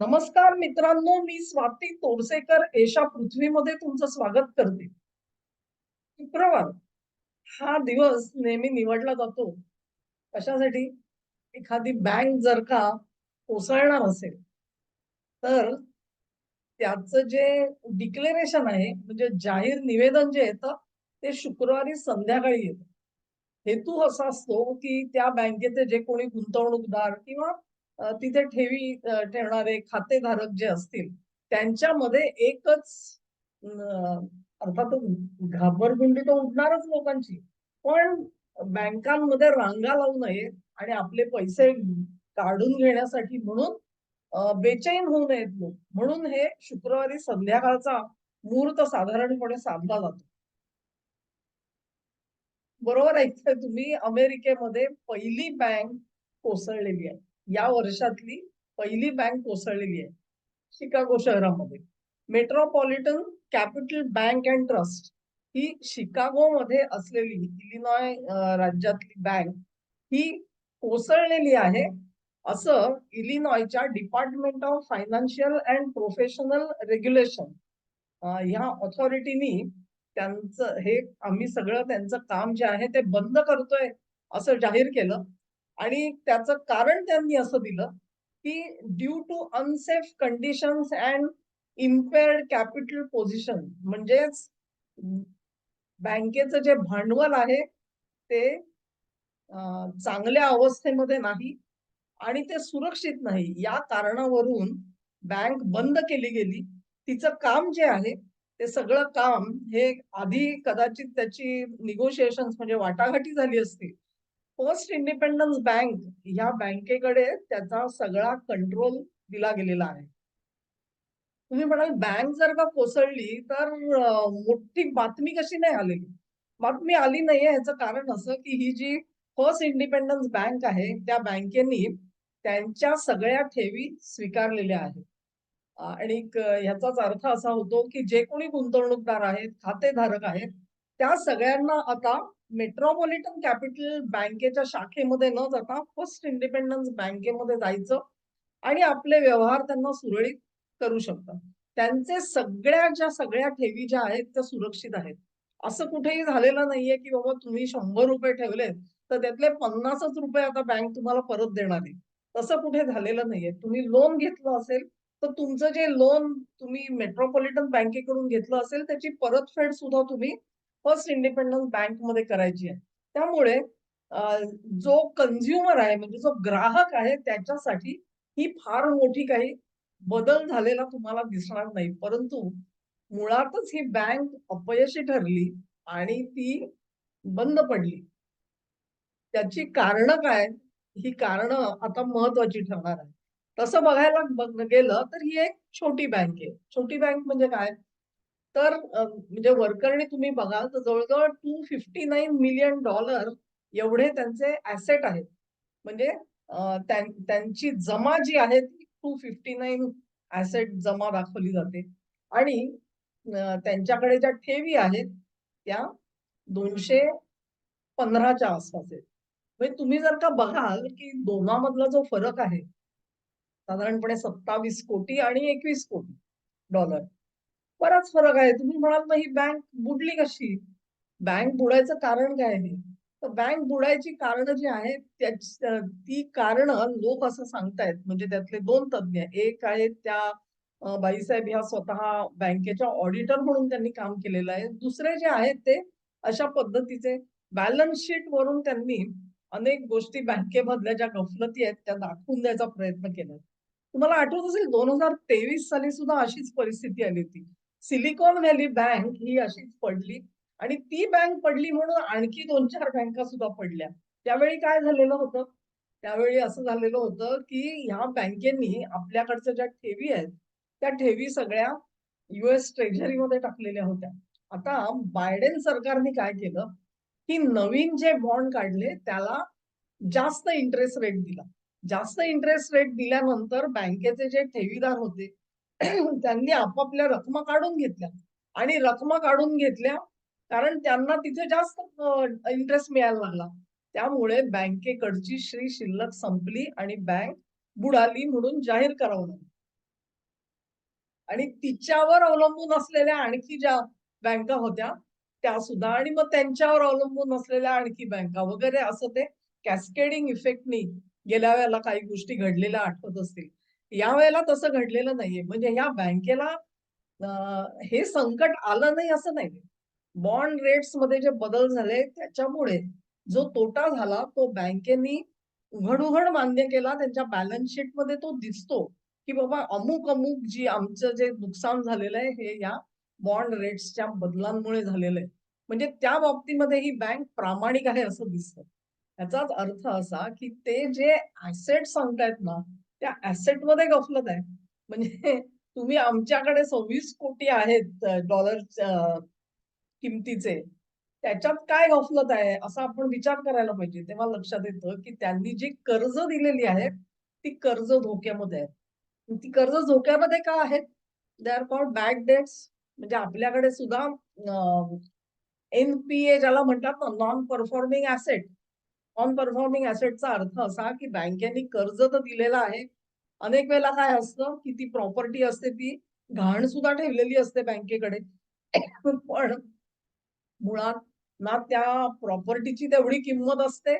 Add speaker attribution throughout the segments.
Speaker 1: नमस्कार मित्रांनो, मी स्वाती तोरसेकर एशा पृथ्वीमध्ये तुमचं स्वागत करते. शुक्रवार हा दिवस नेहमी निवडला जातो. कशासाठी? एखादी बँक जर का कोसळणार असेल, तर त्याचं जे डिक्लेरेशन आहे, म्हणजे जाहीर निवेदन जे येतं, ते शुक्रवारी संध्याकाळी येतं. हेतू असा असतो, की त्या बँकेचे जे कोणी गुंतवणूकदार किंवा तिथे ठेवणारे खातेधारक जे असतील, त्यांच्यामध्ये एकच अर्थातच घाबरगुंडी तर उडणारच लोकांची. पण बँकांमध्ये रांगा लावू नये आणि आपले पैसे काढून घेण्यासाठी म्हणून बेचैन होऊ नयेत लोक. म्हणून हे शुक्रवारी संध्याकाळचा मुहूर्त साधारणपणे साधला जातो. बरोबर ऐकताय तुम्ही. अमेरिकेमध्ये पहिली बँक कोसळलेली आहे. या वर्षातली पहिली बँक कोसळलेली आहे. शिकागो शहरामध्ये. Metropolitan capital bank and trust ही शिकागोमध्ये असलेली इलिनॉय राज्यातली बँक ही कोसळलेली आहे, असं इलिनॉयच्या department of financial and professional regulation ह्या ऑथॉरिटीनी त्यांचं हे आम्ही सगळं त्यांचं काम जे आहे ते बंद करतोय असं जाहीर केलं. आणि त्याचं कारण त्यांनी असं दिलं की due to unsafe conditions and impaired capital position, म्हणजेच बँकेचं जे भांडवल आहे ते चांगल्या अवस्थेमध्ये नाही आणि ते सुरक्षित नाही, या कारणावरून बँक बंद केली गेली. तिचं काम जे आहे ते सगळं काम हे आधी कदाचित त्याची निगोशिएशन्स म्हणजे वाटाघाटी झाली असती. फर्स्ट इंडिपेंडन्स बँक ह्या बँकेकडे त्याचा सगळा कंट्रोल दिला गेलेला आहे. तुम्ही म्हणाल बँक जर का कोसळली तर मोठी बातमी कशी नाही आलेली? बातमी आली नाहीये ह्याचं कारण असं की ही जी फर्स्ट इंडिपेंडन्स बँक आहे त्या बँकेनी त्यांच्या सगळ्या ठेवी स्वीकारलेल्या आहेत. आणि ह्याचाच अर्थ असा होतो की जे कोणी गुंतवणूकदार आहेत, खातेधारक आहेत, त्या सगळ्यांना आता मेट्रोपॉलिटन कॅपिटल बँकेच्या शाखेमध्ये न जाता फर्स्ट इंडिपेंडन्स बँकेमध्ये जायचं आणि आपले व्यवहार त्यांना सुरळीत करू शकतात. त्यांचे सगळ्या ठेवी ज्या आहेत त्या सुरक्षित आहेत. असं कुठेही झालेलं नाहीये, की बाबा तुम्ही ₹100 ठेवलेत, तर त्यातले 50च रुपये आता बँक तुम्हाला परत देणार आहे. तसं कुठे झालेलं नाहीये. तुम्ही लोन घेतलं असेल, तर तुमचं जे लोन तुम्ही मेट्रोपॉलिटन बँकेकडून घेतलं असेल, त्याची परतफेड सुद्धा तुम्ही फर्स्ट इंडिपेंडन्स बँकमध्ये करायची आहे. त्यामुळे अ, जो कन्झ्युमर आहे म्हणजे जो ग्राहक आहे त्याच्यासाठी ही फार मोठी काही बदल झालेला तुम्हाला दिसणार नाही. परंतु मुळातच ही बँक अपयशी ठरली आणि ती बंद पडली. त्याची कारणं काय? ही कारणं आता महत्वाची ठरणार आहे. तसं बघायला गेलं तर ही एक छोटी बँक आहे. छोटी बँक म्हणजे काय? तर म्हणजे वरकरणी तुम्ही बघाल तर जवळ-जवळ $259 मिलियन एवढे त्यांचे ॲसेट आहेत. म्हणजे त्यांची जमा जी आहे ती 259 ॲसेट जमा दाखवली जाते आणि त्यांच्याकडे ज्या ठेवी आहेत त्या 215च्या आसपास आहेत. म्हणजे तुम्ही जर का बघाल की दोघांमधला जो फरक आहे, साधारणपणे 27 कोटी आणि 21 कोटी डॉलर. बराच फरक आहे. तुम्ही म्हणाल मग ही बँक बुडली कशी? बँक बुडायचं कारण काय आहे? तर बँक बुडायची कारणं जी आहेत ती कारणं लोक असं सांगतायत म्हणजे त्यातले 2 तज्ञ. एक आहेत त्या बाईसाहेब ह्या स्वतः बँकेच्या ऑडिटर म्हणून त्यांनी काम केलेलं आहे. दुसरे जे आहेत ते अशा पद्धतीचे बॅलन्स शीट वरून त्यांनी अनेक गोष्टी बँकेमधल्या ज्या गफलती आहेत त्या दाखवून द्यायचा प्रयत्न केलाय. तुम्हाला आठवत असेल 2023 साली सुद्धा अशीच परिस्थिती आली होती. सिलिकॉन व्हॅली बँक ही अशीच पडली आणि ती बँक पडली म्हणून आणखी 2-4 बँका सुद्धा पडल्या. त्यावेळी काय झालेलं होतं? त्यावेळी असं झालेलं होतं, की ह्या बँकेनी आपल्याकडच्या ज्या ठेवी आहेत, त्या ठेवी सगळ्या यूएस ट्रेझरीमध्ये टाकलेल्या होत्या. आता बायडेन सरकारने काय केलं, की नवीन जे बॉन्ड काढले त्याला जास्त इंटरेस्ट रेट दिला. जास्त इंटरेस्ट रेट दिल्यानंतर बँकेचे जे ठेवीदार होते त्यांनी आपापल्या रकमा काढून घेतल्या आणि रकमा काढून घेतल्या कारण त्यांना तिथे जास्त इंटरेस्ट मिळायला लागला. त्यामुळे बँकेकडची शिल्लक संपली आणि बँक बुडाली म्हणून जाहीर करावं लागलं. आणि तिच्यावर अवलंबून असलेल्या आणखी ज्या बँका होत्या त्या सुद्धा आणि मग त्यांच्यावर अवलंबून असलेल्या आणखी बँका वगैरे असं ते कॅस्केडिंग इफेक्टनी गेल्या वेळेला काही गोष्टी घडलेल्या आठवत असतील. यावेळेला तसं घडलेलं नाहीये. म्हणजे या बँकेला हे संकट आलं नाही असं नाही. बॉन्ड रेट्समध्ये जे बदल झाले त्याच्यामुळे जो तोटा झाला तो बँकेनी उघड-उघड मान्य केला. त्यांच्या बॅलन्स शीटमध्ये तो दिसतो, की बाबा अमुक-अमुक जी आमचं जे नुकसान झालेलं आहे हे या बॉन्ड रेट्सच्या बदलांमुळे झालेलं आहे. म्हणजे त्या बाबतीमध्ये ही बँक प्रामाणिक आहे असं दिसतं. याचाच अर्थ असा, की ते जे ॲसेट सांगतायत ना, त्या ॲसेटमध्ये गफलत आहे. म्हणजे तुम्ही आमच्याकडे 26 कोटी आहेत डॉलरच्या किमतीचे. त्याच्यात काय गफलत आहे, असा आपण विचार करायला पाहिजे. तेव्हा लक्षात येतं, की त्यांनी जी कर्ज दिलेली आहेत, ती कर्ज धोक्यामध्ये आहेत. ती कर्ज धोक्यामध्ये का आहेत? They are called bad debts. म्हणजे आपल्याकडे सुद्धा एन-पी-ए ज्याला म्हणतात ना, non performing asset. Non performing ॲसेटचा अर्थ असा, की बँकेने कर्ज तर दिलेलं आहे. अनेक वेळेला काय असतं, की ती प्रॉपर्टी असते ती गहाण सुद्धा ठेवलेली असते बँकेकडे. पण मुळात ना त्या प्रॉपर्टीची तेवढी किंमत असते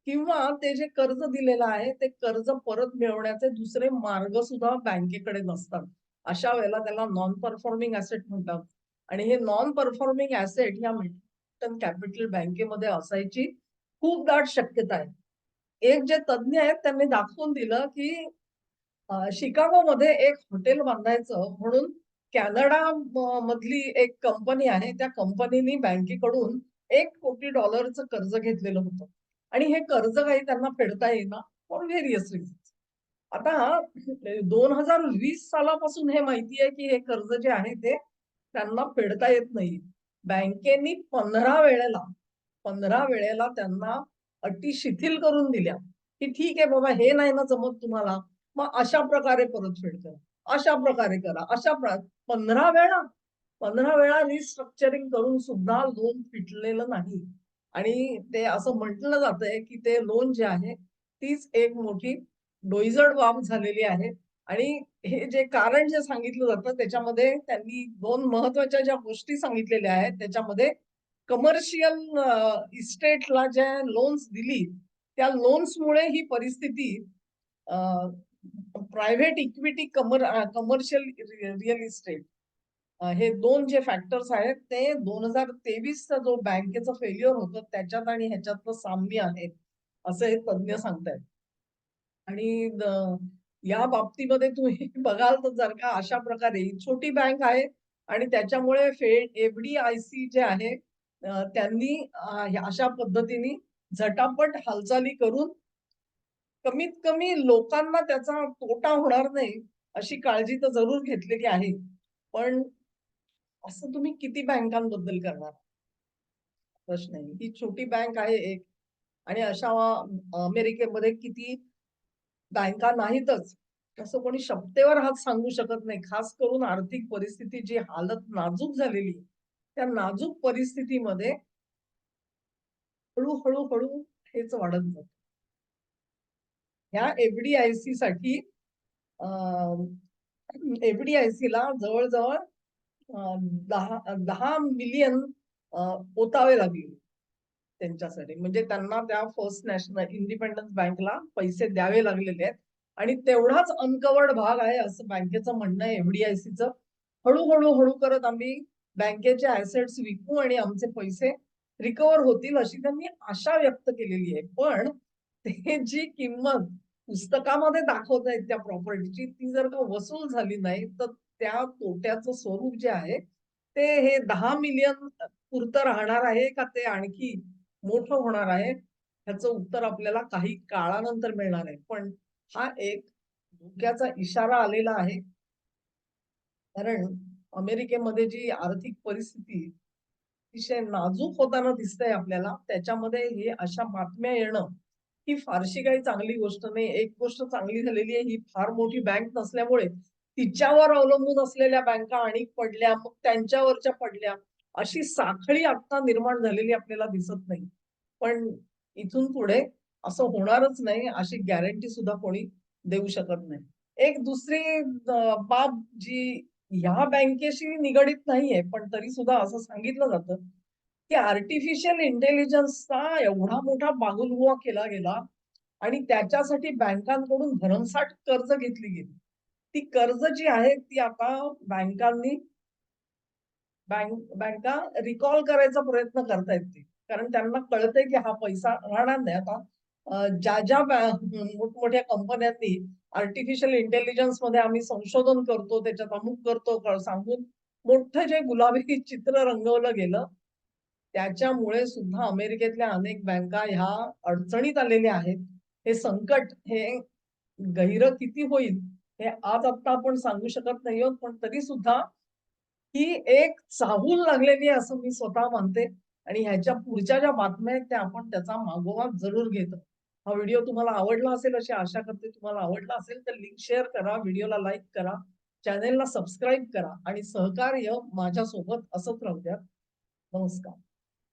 Speaker 1: किंवा ते जे कर्ज दिलेलं आहे, ते कर्ज परत मिळवण्याचे दुसरे मार्ग सुद्धा बँकेकडे नसतात. अशा वेळेला त्याला नॉन परफॉर्मिंग ॲसेट म्हणतात आणि हे नॉन परफॉर्मिंग ॲसेट या मेट्रोपॉलिटन कॅपिटल बँकेमध्ये असायची खूप दाट शक्यता आहे. एक जे तज्ञ आहेत त्यांनी दाखवून दिलं, की शिकागोमध्ये एक हॉटेल बांधायचं म्हणून कॅनडा मधली एक कंपनी आहे. त्या कंपनीनी बँकेकडून $1 कोटी कर्ज घेतलेलं होतं आणि हे कर्ज काही त्यांना फेडता येईना फॉर व्हेरियस रिझन्स. आता 2020 सालापासून हे माहिती आहे, की हे कर्ज जे आहे ते त्यांना फेडता येत नाही. बँकेनी 15 वेळेला त्यांना अटी शिथिल करून दिल्या, की ठीक आहे बाबा हे नाही ना जमत तुम्हाला, मग अशा प्रकारे परतफेड करा, अशा प्रकारे करा, 15 वेळा 15 वेळा रिस्ट्रक्चरिंग करून सुद्धा लोन फिटलेलं नाही. आणि ते असं म्हटलं जातंय, की ते लोन जे आहे तीच एक मोठी डोईजड बाब झालेली आहे. आणि हे जे कारण जे सांगितलं जातं त्याच्यामध्ये त्यांनी 2 महत्त्वाच्या ज्या गोष्टी सांगितलेल्या आहेत त्याच्यामध्ये कमर्शियल इस्टेटला ज्या लोन्स दिली, त्या लोन्समुळे ही परिस्थिती private equity commercial real estate हे 2 जे फॅक्टर्स आहेत ते 2023चा जो बँकेचं फेल्युअर होतं त्याच्यात आणि ह्याच्यातलं साम्य आहे, असं हे तज्ञ सांगतायत. आणि या बाबतीमध्ये तुम्ही बघाल तर जर का अशा प्रकारे ही छोटी बँक आहे आणि त्याच्यामुळे एफ-डी-आय-सी जे आहे त्यांनी अशा पद्धतीने झटापट हालचाली करून कमीत कमी लोकांना त्याचा तोटा होणार नाही, अशी काळजी तर जरूर घेतलेली आहे. पण असं तुम्ही किती बँकांबद्दल करणार? प्रश्न आहे. ही छोटी बँक आहे एक आणि अशा अमेरिकेमध्ये किती बँका नाहीतच. असं कोणी शपथेवर हात सांगू शकत नाही. खास करून आर्थिक परिस्थिती जी हालत नाजूक झालेली आहे, त्या नाजूक परिस्थितीमध्ये हळू हेच वाढत जातं. ह्या एफ-डी-आय-सी साठी अ, एफ-डी-आय-सीला जवळ-जवळ 10 मिलियन ओतावे लागले त्यांच्यासाठी. म्हणजे त्यांना त्या फर्स्ट नॅशनल इंडिपेंडन्स बँकला पैसे द्यावे लागलेले आहेत आणि तेवढाच अनकव्हर्ड भाग आहे असं बँकेचं म्हणणं आहे एफ-डी-आय-सीचं. हळू करत आम्ही बँकेचे ॲसेट्स विकू आणि आमचे पैसे रिकव्हर होतील अशी त्यांनी आशा व्यक्त केलेली आहे. पण ते जी किंमत पुस्तकामध्ये दाखवतायत त्या प्रॉपर्टीची ती जर का वसूल झाली नाही, तर त्या तोट्याचं स्वरूप जे आहे, ते हे 10 मिलियन पुरतं राहणार आहे का ते आणखी मोठं होणार आहे? ह्याचं उत्तर आपल्याला काही काळानंतर मिळणार आहे. पण हा एक धोक्याचा इशारा आलेला आहे. कारण अमेरिकेमध्ये जी आर्थिक परिस्थिती अतिशय नाजूक होताना दिसतंय आपल्याला, त्याच्यामध्ये हे अशा बातम्या येणं, ही फारशी काही चांगली गोष्ट नाही. एक गोष्ट चांगली झालेली आहे, ही फार मोठी बँक नसल्यामुळे तिच्यावर अवलंबून असलेल्या बँका आणि पडल्या, मग त्यांच्यावरच्या पडल्या. अशी साखळी आता निर्माण झालेली आपल्याला दिसत नाही. पण इथून पुढे असं होणारच नाही, अशी गॅरंटी सुद्धा कोणी देऊ शकत नाही. एक दुसरी बाब जी ह्या बँकेशी निगडीत नाहीये, पण तरी सुद्धा असं सांगितलं जातं, की आर्टिफिशियल इंटेलिजन्सचा एवढा मोठा बागुलबुवा केला गेला आणि त्याच्यासाठी बँकांकडून भरमसाठ कर्ज घेतली गेली. ती कर्ज जी आहेत ती आता बँकांनी बँका रिकॉल करायचा प्रयत्न करतायत ते. कारण त्यांना कळतंय की हा पैसा राहणार नाही. आता ज्या मोठमोठ्या कंपन्यांनी आर्टिफिशियल इंटेलिजन्समध्ये आम्ही संशोधन करतो, त्याच्यात अमुक करतो सांगून मोठं जे गुलाबी चित्र रंगवलं गेलं, त्याच्यामुळे सुद्धा अमेरिकेतल्या अनेक बँका ह्या अडचणीत आलेल्या आहेत. हे संकट हे गहिरं किती होईल, हे आज आत्ता आपण सांगू शकत नाही आहोत. पण तरी सुद्धा ही एक चाहूल लागलेली आहे असं मी स्वतः मानते आणि ह्याच्या पुढच्या ज्या बातम्या आहेत त्या आपण त्याचा मागोवा जरूर घेतो. हा व्हिडिओ तुम्हाला आवडला असेल अशी आशा करते. तुम्हाला आवडला असेल तर लिंक शेअर करा, व्हिडिओला लाईक करा, चॅनेलला सबस्क्राईब करा आणि सहकार्य माझ्यासोबत असंच राहू द्या. नमस्कार.